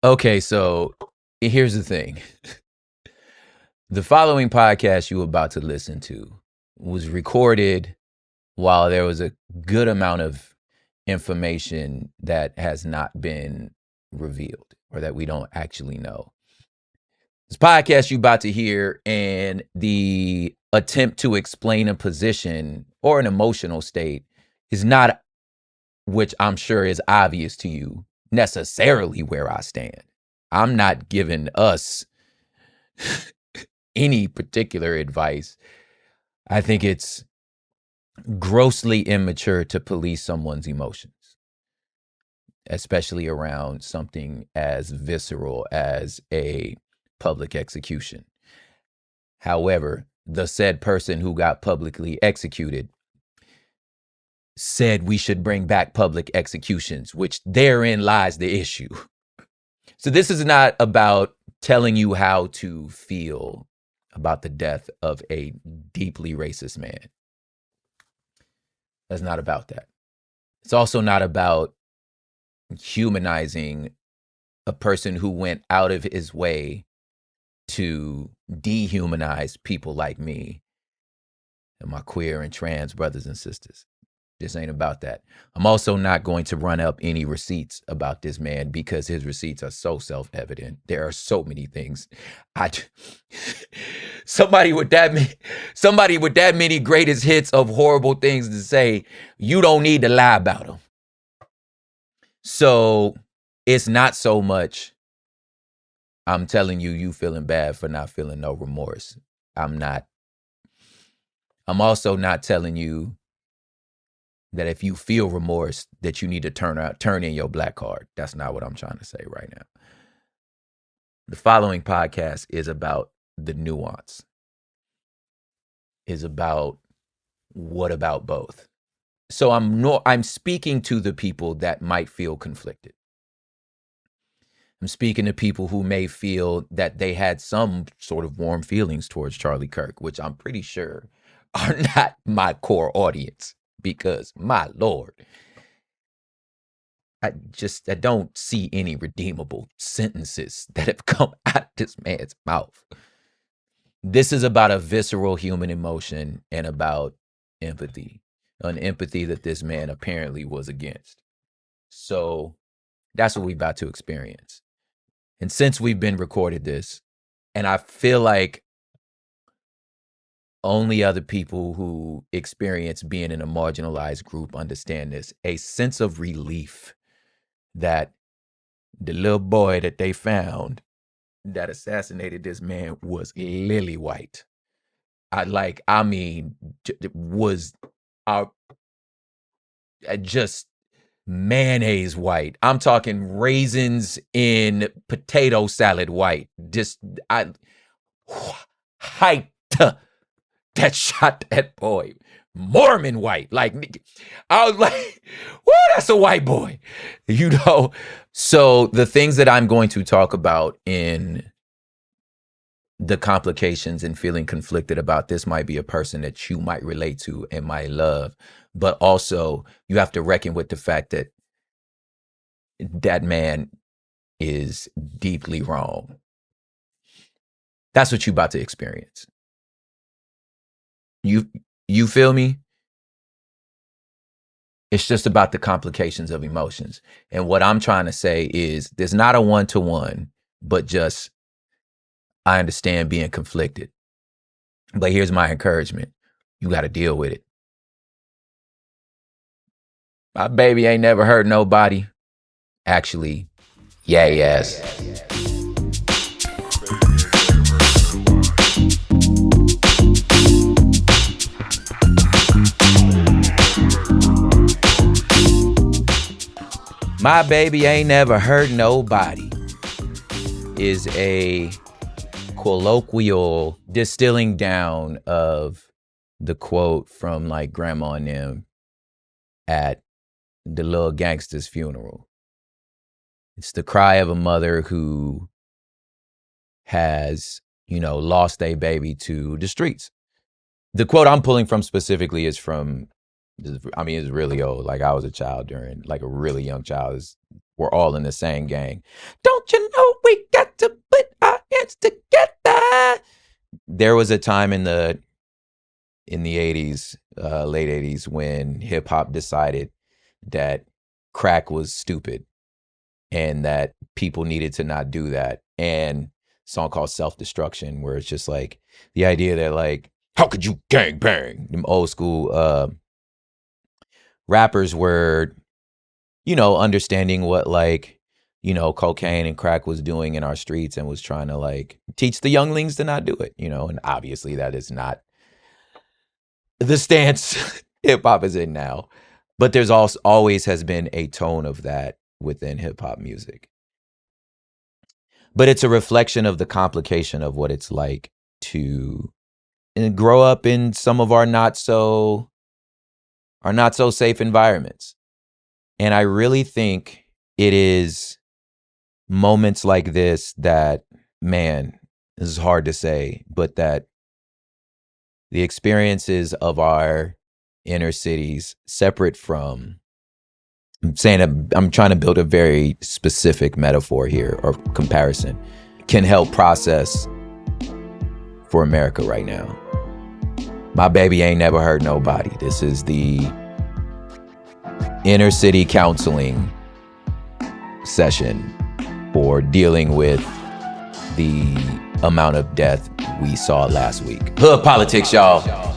Okay, so here's the thing. The following podcast you were about to listen to was recorded while there was a good amount of information that has not been revealed or that we don't actually know. This podcast you about to hear and the attempt to explain a position or an emotional state is not, which I'm sure is obvious to you, necessarily where I stand. I'm not giving us any particular advice. I think it's grossly immature to police someone's emotions, especially around something as visceral as a public execution. However, the said person who got publicly executed said we should bring back public executions, which therein lies the issue. So this is not about telling you how to feel about the death of a deeply racist man. That's not about that. It's also not about humanizing a person who went out of his way to dehumanize people like me and my queer and trans brothers and sisters. This ain't about that. I'm also not going to run up any receipts about this man because his receipts are so self-evident. There are so many things. Somebody with that many greatest hits of horrible things to say, you don't need to lie about them. So it's not so much I'm telling you feeling bad for not feeling no remorse. I'm also not telling you that if you feel remorse, that you need to turn in your black card. That's not what I'm trying to say right now. The following podcast is about the nuance. Is about what about both. So I'm speaking to the people that might feel conflicted. I'm speaking to people who may feel that they had some sort of warm feelings towards Charlie Kirk, which I'm pretty sure are not my core audience. Because, my Lord, I don't see any redeemable sentences that have come out of this man's mouth. This is about a visceral human emotion and about empathy, an empathy that this man apparently was against. So that's what we're about to experience. And since we've been recorded this, and I feel like only other people who experience being in a marginalized group understand this, a sense of relief that the little boy that they found that assassinated this man was lily white. Was just mayonnaise white. I'm talking raisins in potato salad white. Hyped that shot that boy. Mormon white. Like, I was like, whoa, that's a white boy. You know? So the things that I'm going to talk about in the complications and feeling conflicted about this might be a person that you might relate to and might love. But also, you have to reckon with the fact that that man is deeply wrong. That's what you're about to experience. You feel me? It's just about the complications of emotions. And what I'm trying to say is there's not a one-to-one, but just I understand being conflicted. But here's my encouragement. You got to deal with it. My baby ain't never hurt nobody. Actually, yeah, yes. My baby ain't never hurt nobody is a colloquial distilling down of the quote from like grandma and them at the little gangster's funeral. It's the cry of a mother who has, lost a baby to the streets. The quote I'm pulling from specifically is from, it's really old. Like I was a child during, like a really young child. It's we're all in the same gang. Don't you know we got to put our hands together? There was a time in the 80s, late 80s, when hip hop decided that crack was stupid and that people needed to not do that. And a song called Self-Destruction, where it's just like the idea that, like, how could you gang bang? Them old school rappers were, understanding what, like, cocaine and crack was doing in our streets, and was trying to, like, teach the younglings to not do it, and obviously that is not the stance hip hop is in now. But there's also always has been a tone of that within hip hop music. But it's a reflection of the complication of what it's like to grow up in some of our not so safe environments. And I really think it is moments like this that, man, this is hard to say, but that the experiences of our inner cities, separate from, I'm trying to build a very specific metaphor here, or comparison, can help process for America right now. My baby ain't never hurt nobody. This is the inner city counseling session for dealing with the amount of death we saw last week. Hood politics, y'all.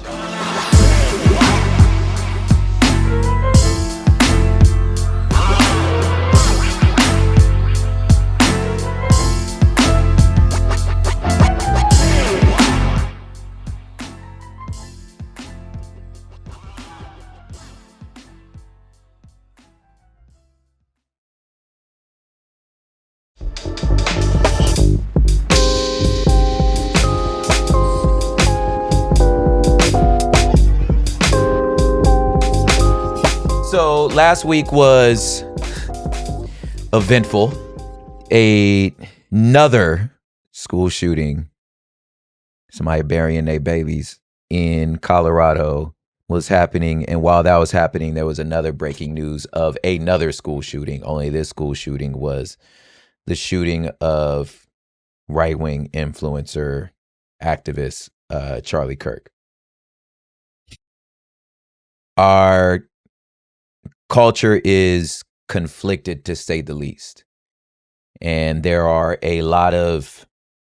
So last week was eventful. Another school shooting, somebody burying their babies in Colorado, was happening. And while that was happening, there was another breaking news of another school shooting. Only this school shooting was the shooting of right-wing influencer activist Charlie Kirk. Our culture is conflicted, to say the least. And there are a lot of,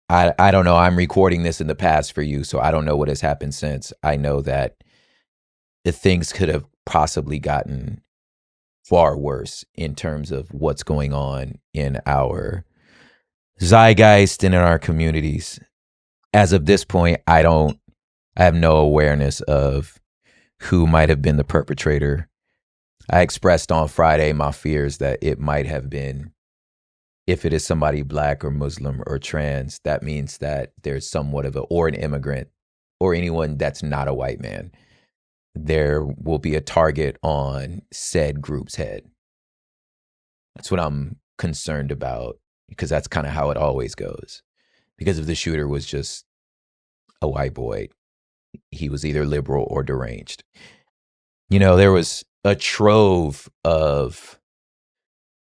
I don't know, I'm recording this in the past for you, so I don't know what has happened since. I know that the things could have possibly gotten far worse in terms of what's going on in our zeitgeist and in our communities. As of this point, I have no awareness of who might have been the perpetrator. I expressed on Friday my fears that it might have been, if it is somebody Black or Muslim or trans, that means that there's somewhat of or an immigrant or anyone that's not a white man. There will be a target on said group's head. That's what I'm concerned about, because that's kind of how it always goes. Because if the shooter was just a white boy, he was either liberal or deranged. There was a trove of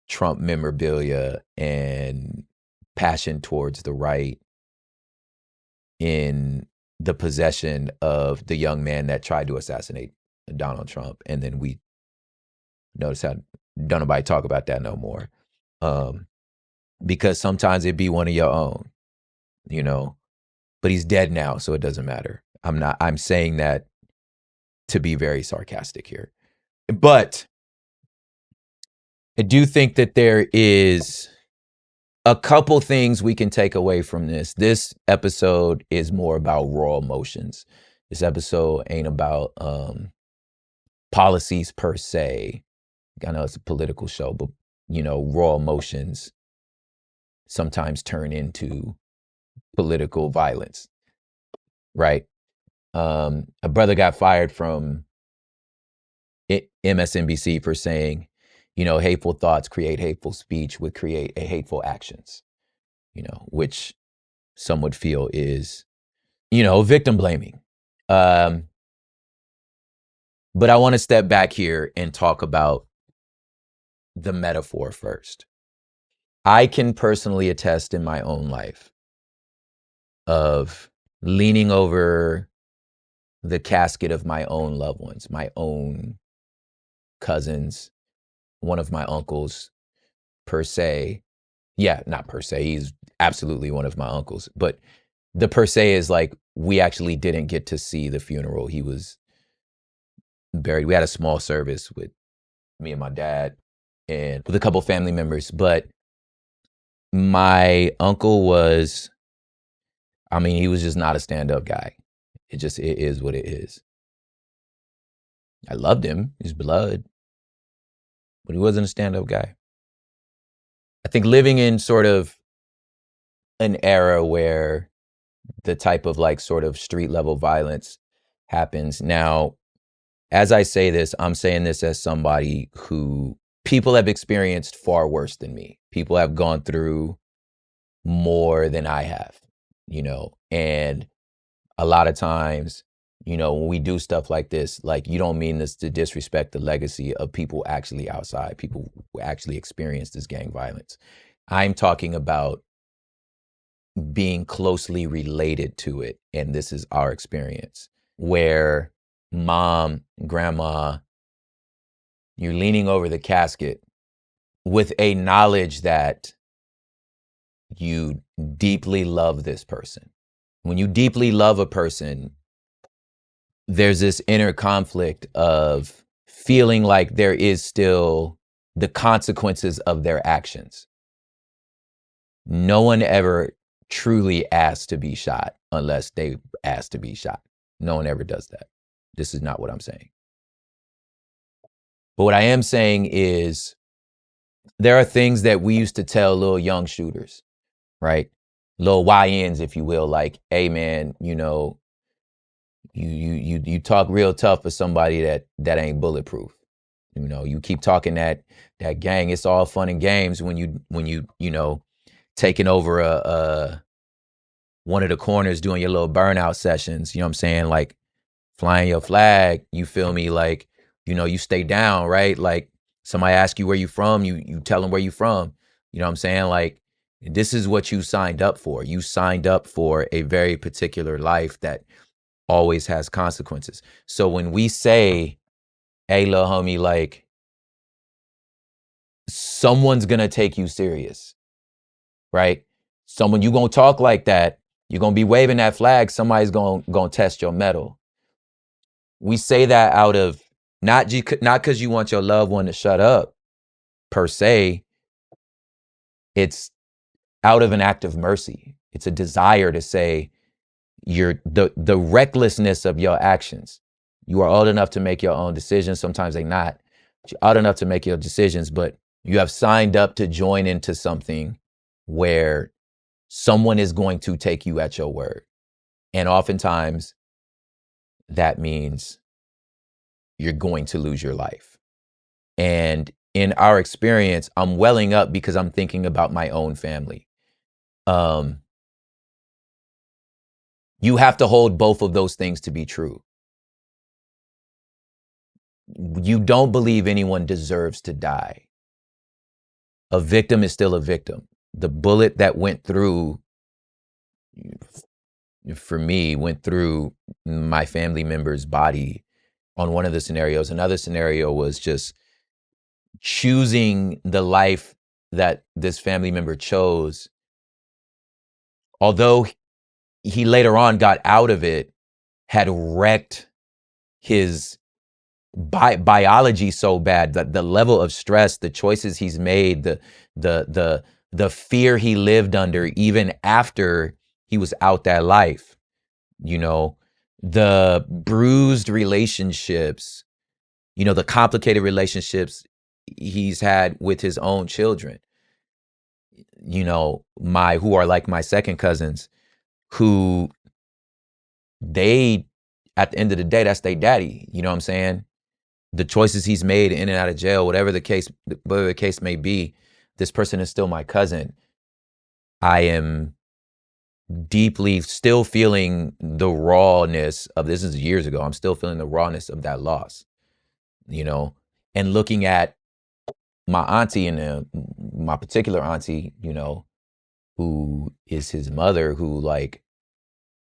Trump memorabilia and passion towards the right in the possession of the young man that tried to assassinate Donald Trump. And then we notice how don't nobody talk about that no more. Because sometimes it'd be one of your own, but he's dead now, so it doesn't matter. I'm saying that to be very sarcastic here. But I do think that there is a couple things we can take away from this. This episode is more about raw emotions. This episode ain't about policies per se. I know it's a political show, but raw emotions sometimes turn into political violence, right? A brother got fired from MSNBC for saying, hateful thoughts create hateful speech, would create a hateful actions, which some would feel is, victim blaming. But I want to step back here and talk about the metaphor first. I can personally attest in my own life of leaning over the casket of my own loved ones, my own cousins, one of my uncles, per se. Yeah, not per se. He's absolutely one of my uncles. But the per se is like, we actually didn't get to see the funeral. He was buried. We had a small service with me and my dad and with a couple family members. But my uncle was, I mean, he was just not a stand-up guy. It is what it is. I loved him, his blood, but he wasn't a stand-up guy. I think living in sort of an era where the type of like sort of street level violence happens. Now, as I say this, I'm saying this as somebody who people have experienced far worse than me. People have gone through more than I have, and a lot of times, when we do stuff like this, like you don't mean this to disrespect the legacy of people actually outside, people who actually experienced this gang violence. I'm talking about being closely related to it. And this is our experience where mom, grandma, you're leaning over the casket with a knowledge that you deeply love this person. When you deeply love a person, there's this inner conflict of feeling like there is still the consequences of their actions. No one ever truly asks to be shot unless they ask to be shot. No one ever does that. This is not what I'm saying. But what I am saying is there are things that we used to tell little young shooters, right? Little YNs, if you will, like, hey man, you talk real tough for somebody that ain't bulletproof. You keep talking that gang, it's all fun and games when you taking over a one of the corners doing your little burnout sessions, you know what I'm saying? Like flying your flag, you feel me? Like, you stay down, right? Like somebody asks you where you from, you tell them where you from. You know what I'm saying? Like this is what you signed up for. You signed up for a very particular life that always has consequences. So when we say, hey, little homie, like someone's gonna take you serious, right? Someone you gonna talk like that, you're gonna be waving that flag, somebody's gonna test your mettle. We say that out of not because you want your loved one to shut up per se. It's out of an act of mercy. It's a desire to say the recklessness of your actions. You are old enough to make your own decisions. Sometimes they're not. But you're old enough to make your decisions, but you have signed up to join into something where someone is going to take you at your word. And oftentimes that means you're going to lose your life. And in our experience, I'm welling up because I'm thinking about my own family. You have to hold both of those things to be true. You don't believe anyone deserves to die. A victim is still a victim. The bullet that went through, for me, went through my family member's body on one of the scenarios. Another scenario was just choosing the life that this family member chose. Although he later on got out of it, had wrecked his biology so bad that the level of stress, the choices he's made, the fear he lived under even after he was out that life, the bruised relationships, the complicated relationships he's had with his own children, who are like my second cousins, who they, at the end of the day, that's their daddy. You know what I'm saying? The choices he's made in and out of jail, whatever the case may be, this person is still my cousin. I am deeply still feeling the rawness of this. Is years ago. I'm still feeling the rawness of that loss, and looking at my auntie and my particular auntie, you know, who is his mother, who like,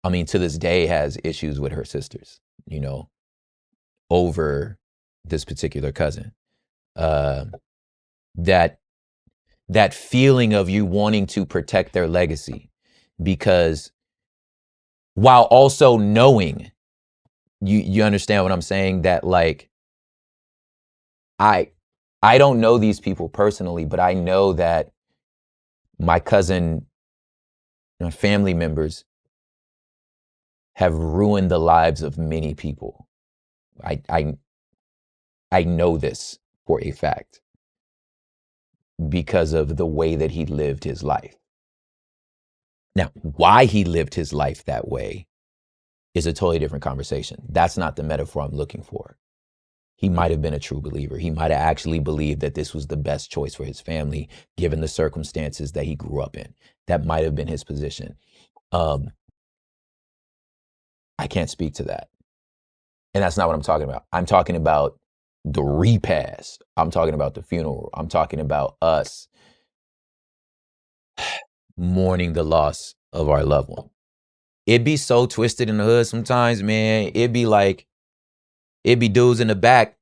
I mean, to this day has issues with her sisters, you know, over this particular cousin. Uh, that that feeling of you wanting to protect their legacy, because while also knowing, you understand what I'm saying, that like I I don't know these people personally, but I know that my cousin, family members have ruined the lives of many people. I I I know this for a fact because of the way that he lived his life. Now, why he lived his life that way is a totally different conversation. That's not the metaphor I'm looking for. He might have been a true believer. He might have actually believed that this was the best choice for his family, given the circumstances that he grew up in. That might have been his position. Um, I can't speak to that. And that's not what I'm talking about. I'm talking about the repast. I'm talking about the funeral. I'm talking about us mourning the loss of our loved one. It'd be so twisted in the hood sometimes, man. It'd be dudes in the back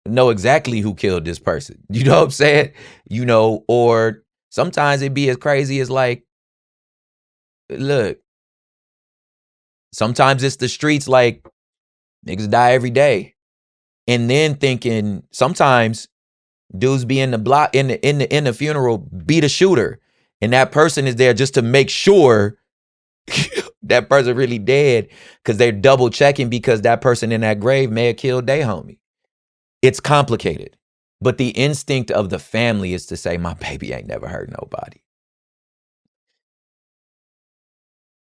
know exactly who killed this person. You know what I'm saying? You know, or sometimes it'd be as crazy as like, look, sometimes it's the streets, like niggas die every day. And then thinking sometimes dudes be in the block in the funeral, be the shooter. And that person is there just to make sure that person really dead, because they're double checking because that person in that grave may have killed their homie. It's complicated. But the instinct of the family is to say, my baby ain't never hurt nobody.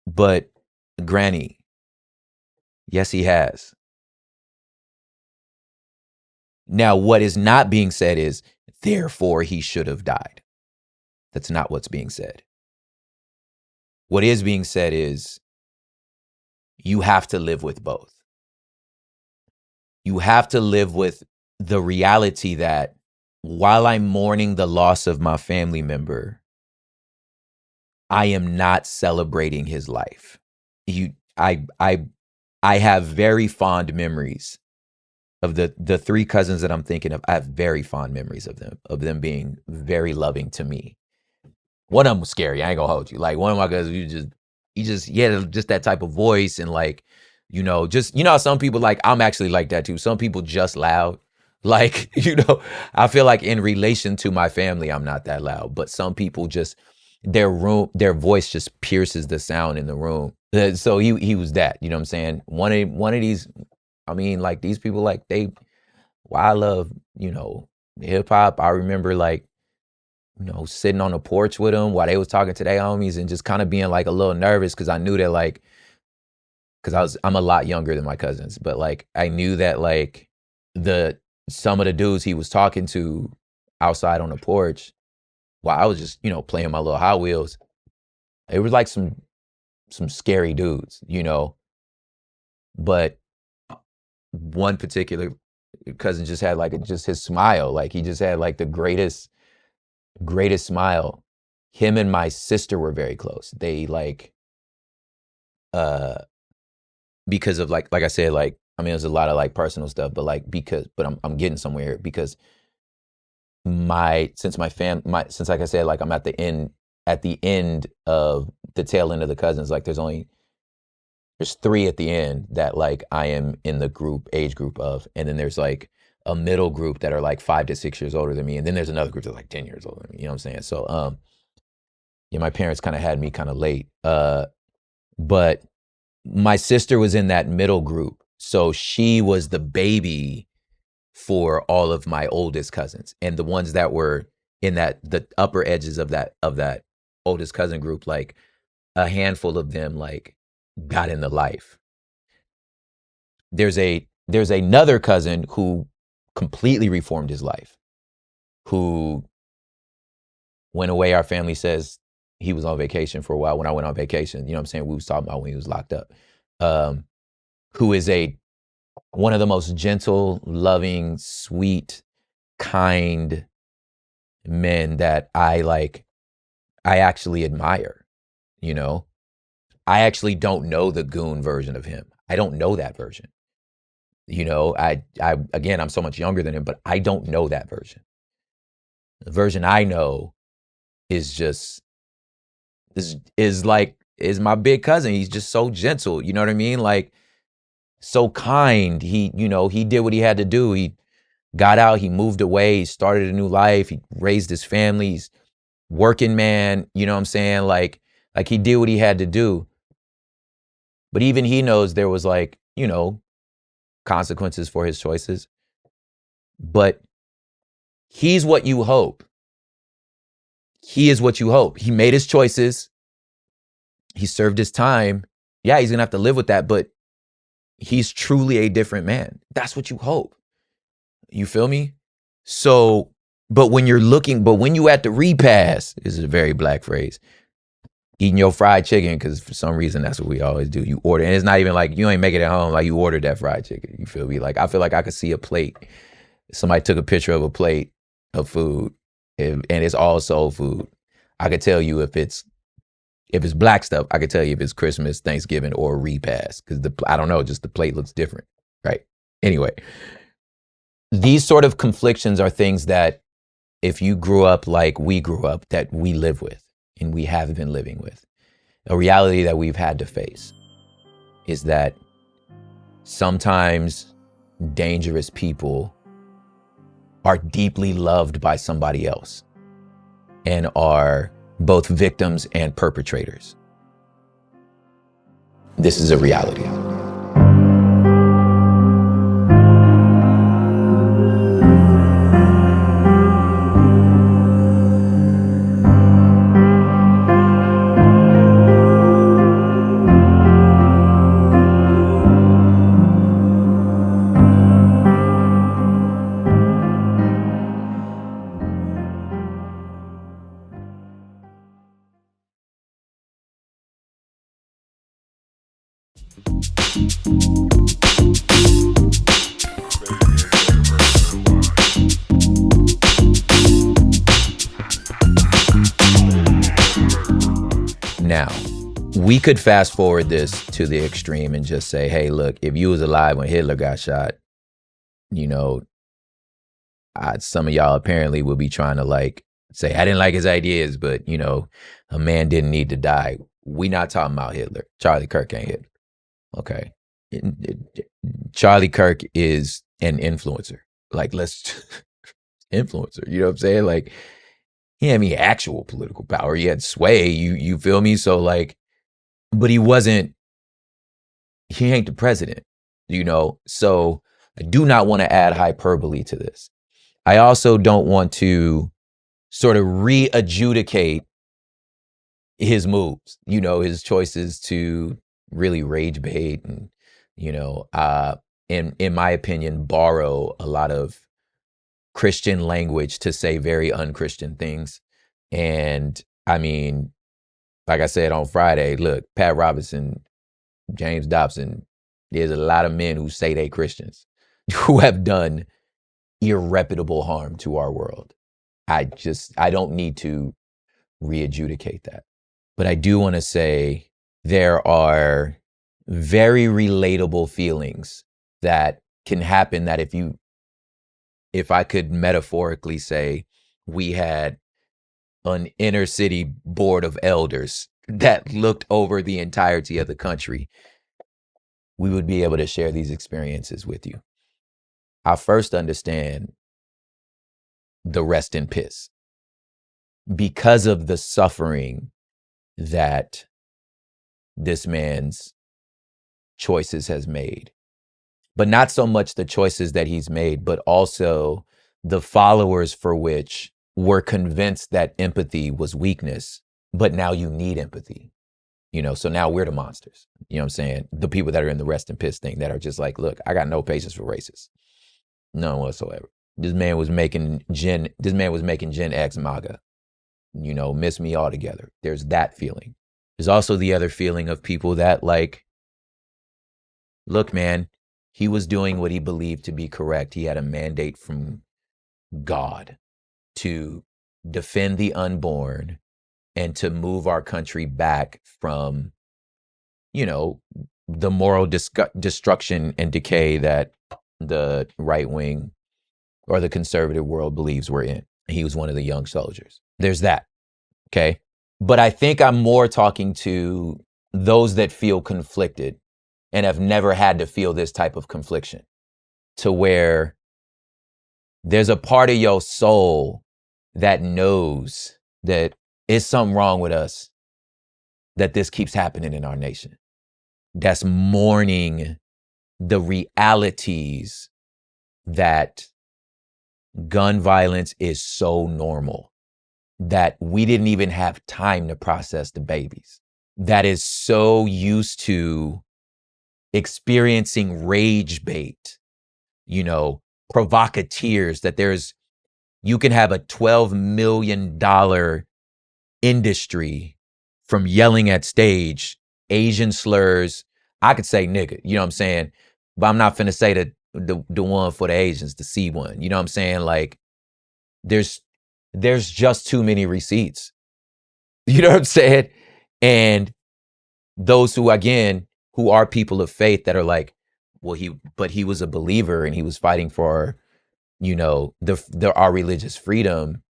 But Granny, yes, he has. Now, what is not being said is, therefore, he should have died. That's not what's being said. What is being said is, you have to live with both. You have to live with the reality that while I'm mourning the loss of my family member, I am not celebrating his life. You, I have very fond memories of the three cousins that I'm thinking of. I have very fond memories of them being very loving to me. One of them was scary. I ain't gonna hold you. Like one of my cousins, he had just that type of voice, and like, just how some people, like, I'm actually like that too. Some people just loud. Like, I feel like in relation to my family, I'm not that loud, but some people just their voice just pierces the sound in the room. So he was that, you know what I'm saying? One of these, I mean, like these people, like I love, hip hop. I remember like, sitting on the porch with them while they was talking to their homies and just kind of being like a little nervous, because I knew that like, because I'm a lot younger than my cousins, but like I knew that like some of the dudes he was talking to outside on the porch while I was just, playing my little Hot Wheels, it was like some scary dudes, but one particular cousin just had like just his smile, like he just had like the greatest smile. Him and my sister were very close. They like, uh because of like I said, like, I mean, there's a lot of like personal stuff, but like, but I'm getting somewhere, because since like I said, like I'm at the end of the tail end of the cousins, like there's three at the end that like I am in the age group of, and then there's like a middle group that are like 5 to 6 years older than me, and then there's another group that's like 10 years older than me, you know what I'm saying? So yeah, my parents kind of had me kind of late, but my sister was in that middle group, so she was the baby for all of my oldest cousins, and the ones that were in the upper edges of that oldest cousin group, like a handful of them like got into life. There's another cousin who completely reformed his life, who went away. Our family says he was on vacation for a while. When I went on vacation, you know what I'm saying, we was talking about when he was locked up. Who is one of the most gentle, loving, sweet, kind men that I actually admire, you know? I actually don't know the goon version of him. I don't know that version. Again, I'm so much younger than him, but I don't know that version. The version I know is just is my big cousin. He's just so gentle. You know what I mean? Like, so kind. He did what he had to do. He got out, he moved away, he started a new life, he raised his family, he's working man, you know what I'm saying? Like he did what he had to do. But even he knows there was consequences for his choices. But he's what you hope. He is what you hope. He made his choices. He served his time. Yeah, he's gonna have to live with that, but he's truly a different man. That's what you hope. You feel me? So, but when you at the repast, this is a very black phrase, eating your fried chicken, because for some reason that's what we always do. You order, and it's not even like you ain't make it at home, like you ordered that fried chicken. You feel me? Like, I feel like I could see a plate. Somebody took a picture of a plate of food, and it's all soul food. I could tell you if it's black stuff. I could tell you if it's Christmas, Thanksgiving, or repast, because I don't know, just the plate looks different, right? Anyway, these sort of conflictions are things that if you grew up like we grew up, that we live with and we have been living with. A reality that we've had to face is that sometimes dangerous people are deeply loved by somebody else and are both victims and perpetrators. This is a reality. Now, we could fast forward this to the extreme and just say, hey, look, if you was alive when Hitler got shot, some of y'all apparently will be trying to say, I didn't like his ideas, but a man didn't need to die. We not talking about Hitler. Charlie Kirk ain't Hitler. Okay. Charlie Kirk is an influencer. Influencer, you know what I'm saying? Like, he had any actual political power. He had sway, you feel me? So but he ain't the president, So I do not want to add hyperbole to this. I also don't want to sort of re-adjudicate his moves, his choices to really rage bait and, in my opinion, borrow a lot of Christian language to say very unchristian things. And I mean, like I said on Friday, look, Pat Robertson, James Dobson, there's a lot of men who say they Christians who have done irreparable harm to our world. I don't need to re-adjudicate that. But I do want to say there are very relatable feelings that can happen that if I could metaphorically say we had an inner city board of elders that looked over the entirety of the country, we would be able to share these experiences with you. I first understand the rest in piss because of the suffering that this man's choices has made. But not so much the choices that he's made, but also the followers for which were convinced that empathy was weakness, but now you need empathy. So now we're the monsters. You know what I'm saying? The people that are in the rest in piss thing that are just like, look, I got no patience for racists. None whatsoever. This man was making Gen X MAGA. Miss me altogether. There's that feeling. There's also the other feeling of people that look, man, he was doing what he believed to be correct. He had a mandate from God to defend the unborn, and to move our country back from, you know, the moral destruction and decay that the right wing or the conservative world believes we're in. He was one of the young soldiers. There's that. Okay. But I think I'm more talking to those that feel conflicted and have never had to feel this type of confliction, to where there's a part of your soul that knows that it's something wrong with us, that this keeps happening in our nation. That's mourning the realities that gun violence is so normal that we didn't even have time to process the babies. That is so used to experiencing rage bait, provocateurs, that you can have a $12 million industry from yelling at stage, Asian slurs. I could say nigga, you know what I'm saying? But I'm not finna say the one for the Asians, the C one. You know what I'm saying? Like, there's just too many receipts. You know what I'm saying? And those who are people of faith that are like, well, he was a believer and he was fighting for, our religious freedom.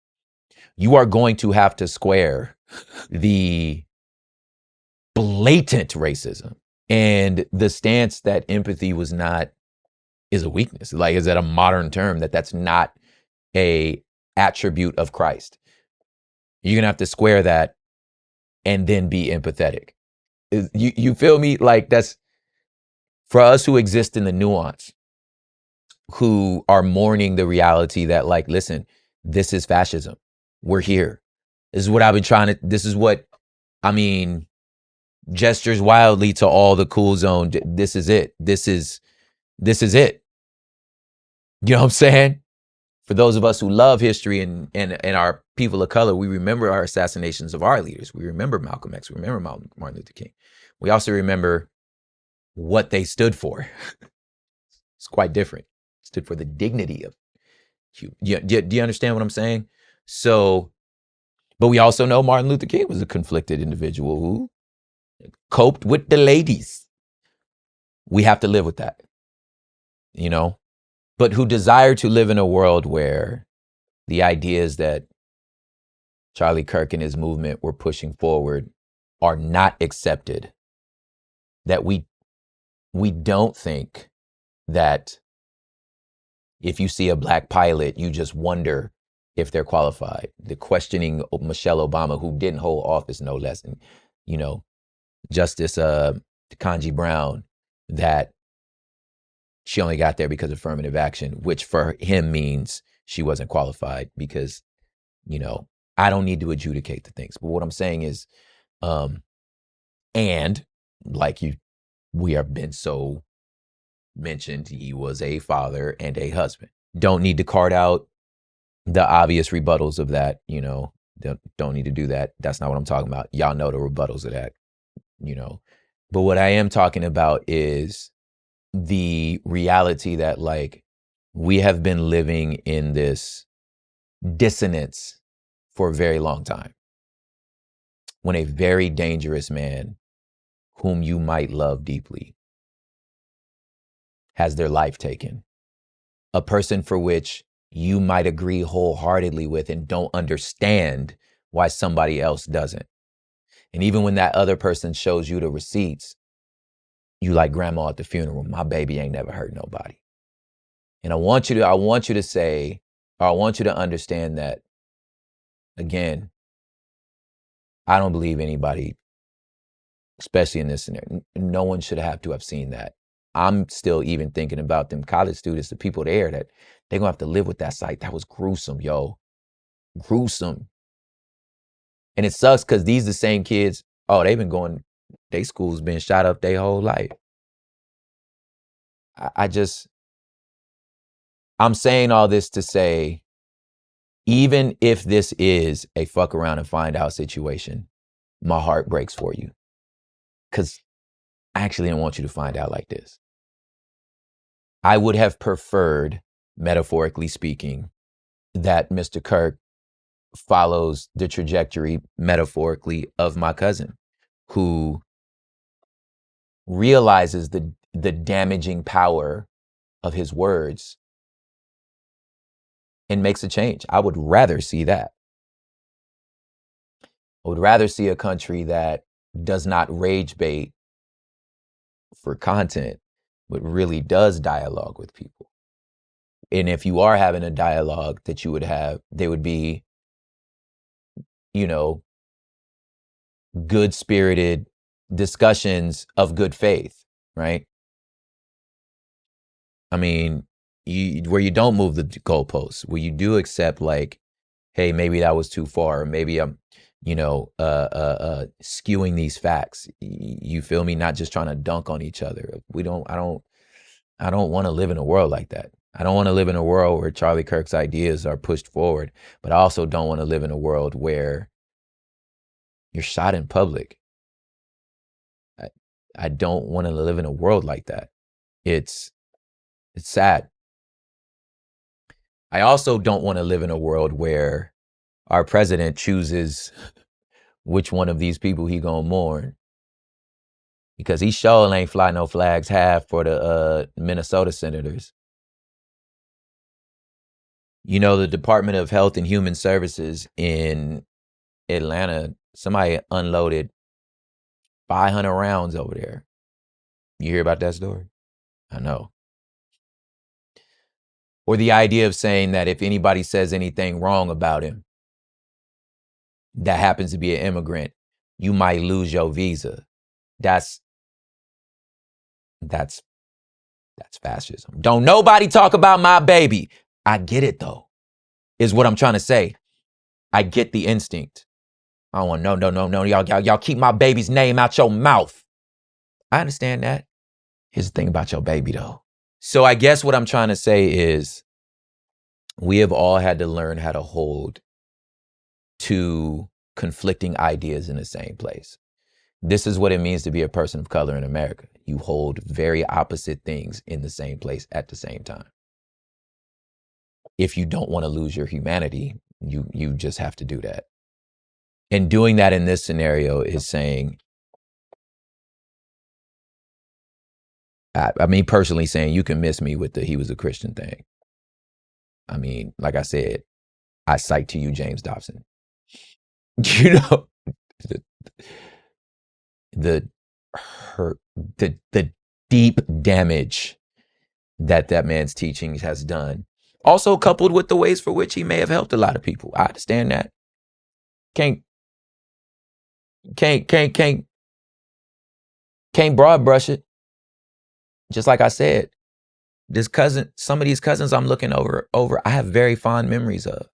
You are going to have to square the blatant racism and the stance that empathy is a weakness. Like, is that a modern term that's not a attribute of Christ? You're gonna have to square that and then be empathetic. You feel me? Like, that's for us who exist in the nuance, who are mourning the reality that, like, listen, this is fascism. We're here. This is what I've been this is what, gestures wildly to all the cool zone. This is it. This is it. You know what I'm saying? For those of us who love history and our people of color, we remember our assassinations of our leaders. We remember Malcolm X. We remember Martin Luther King. We also remember what they stood for. It's quite different. It stood for the dignity of human. Do you understand what I'm saying? So, but we also know Martin Luther King was a conflicted individual who coped with the ladies. We have to live with that, but who desire to live in a world where the ideas that Charlie Kirk and his movement were pushing forward are not accepted. That we don't think that if you see a black pilot, you just wonder if they're qualified. The questioning of Michelle Obama, who didn't hold office, no less, and Justice Ketanji Brown, that she only got there because of affirmative action, which for him means she wasn't qualified because, I don't need to adjudicate the things. But what I'm saying is, and like we have been so mentioned, he was a father and a husband. Don't need to card out the obvious rebuttals of that, don't need to do that. That's not what I'm talking about. Y'all know the rebuttals of that, But what I am talking about is the reality that, like, we have been living in this dissonance for a very long time, when a very dangerous man whom you might love deeply has their life taken. A person for which you might agree wholeheartedly with and don't understand why somebody else doesn't. And even when that other person shows you the receipts, you like grandma at the funeral, my baby ain't never hurt nobody. And I want you to say, or I want you to understand that, again, I don't believe anybody, especially in this scenario, no one should have to have seen that. I'm still even thinking about them college students, the people there, that they're going to have to live with that sight. That was gruesome, yo. Gruesome. And it sucks because these the same kids, they've been going, they school's been shot up their whole life. I'm saying all this to say, even if this is a fuck around and find out situation, my heart breaks for you. Because I actually didn't want you to find out like this. I would have preferred, metaphorically speaking, that Mr. Kirk follows the trajectory, metaphorically, of my cousin, who realizes the damaging power of his words and makes a change. I would rather see that. I would rather see a country that does not rage bait for content, but really does dialogue with people. And if you are having a dialogue that you would have, they would be, you know, good-spirited discussions of good faith, right? I mean, where you don't move the goalposts, where you do accept, like, hey, maybe that was too far, or maybe I'm, skewing these facts. You feel me? Not just trying to dunk on each other. I don't want to live in a world like that. I don't want to live in a world where Charlie Kirk's ideas are pushed forward, but I also don't want to live in a world where you're shot in public. I don't want to live in a world like that. It's sad. I also don't want to live in a world where our president chooses which one of these people he gonna mourn, because he sure ain't fly no flags half for the Minnesota senators. You know, the Department of Health and Human Services in Atlanta, somebody unloaded 500 rounds over there. You hear about that story? I know. Or the idea of saying that if anybody says anything wrong about him that happens to be an immigrant, you might lose your visa. That's fascism. Don't nobody talk about my baby. I get it, though, is what I'm trying to say. I get the instinct. I don't want no. Y'all keep my baby's name out your mouth. I understand that. Here's the thing about your baby, though. So I guess what I'm trying to say is we have all had to learn how to hold two conflicting ideas in the same place. This is what it means to be a person of color in America. You hold very opposite things in the same place at the same time. If you don't want to lose your humanity, you just have to do that. And doing that in this scenario is saying, I mean, personally saying, you can miss me with the he was a Christian thing. I mean, like I said, I cite to you James Dobson. You know, the hurt, the deep damage that man's teachings has done. Also coupled with the ways for which he may have helped a lot of people. I understand that. Can't broad brush it. Just like I said, some of these cousins I'm looking over, I have very fond memories of.